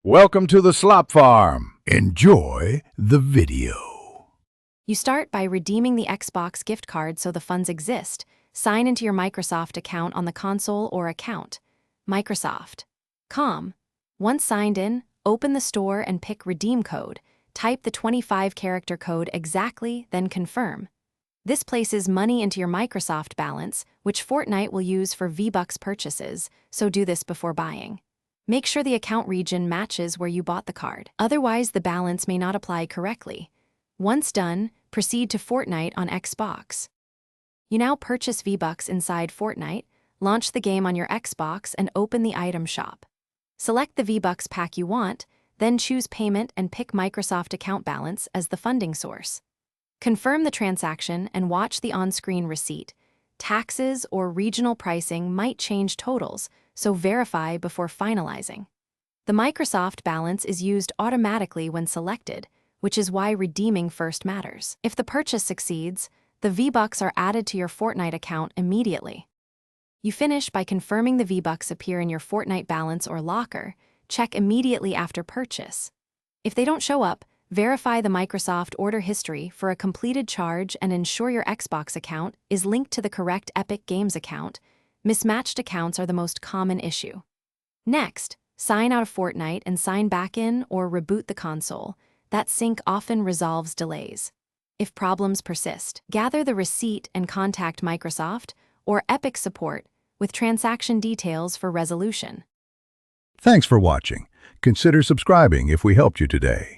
Welcome to the Slop Farm. Enjoy the video. You start by redeeming the Xbox gift card so the funds exist. Sign into your Microsoft account on the console or account. Microsoft.com. Once signed in, open the store and pick Redeem Code. Type the 25-character code exactly, then confirm. This places money into your Microsoft balance, which Fortnite will use for V-Bucks purchases, so do this before buying. Make sure the account region matches where you bought the card. Otherwise, the balance may not apply correctly. Once done, proceed to Fortnite on Xbox. You now purchase V-Bucks inside Fortnite, launch the game on your Xbox, and open the item shop. Select the V-Bucks pack you want, then choose Payment and pick Microsoft account balance as the funding source. Confirm the transaction and watch the on-screen receipt. Taxes or regional pricing might change totals, so verify before finalizing. The Microsoft balance is used automatically when selected, which is why redeeming first matters. If the purchase succeeds, the V-Bucks are added to your Fortnite account immediately. You finish by confirming the V-Bucks appear in your Fortnite balance or locker. Check immediately after purchase. If they don't show up, verify the Microsoft order history for a completed charge and ensure your Xbox account is linked to the correct Epic Games account. Mismatched accounts are the most common issue. Next, sign out of Fortnite and sign back in or reboot the console. That sync often resolves delays. If problems persist, gather the receipt and contact Microsoft or Epic support with transaction details for resolution. Thanks for watching. Consider subscribing if we helped you today.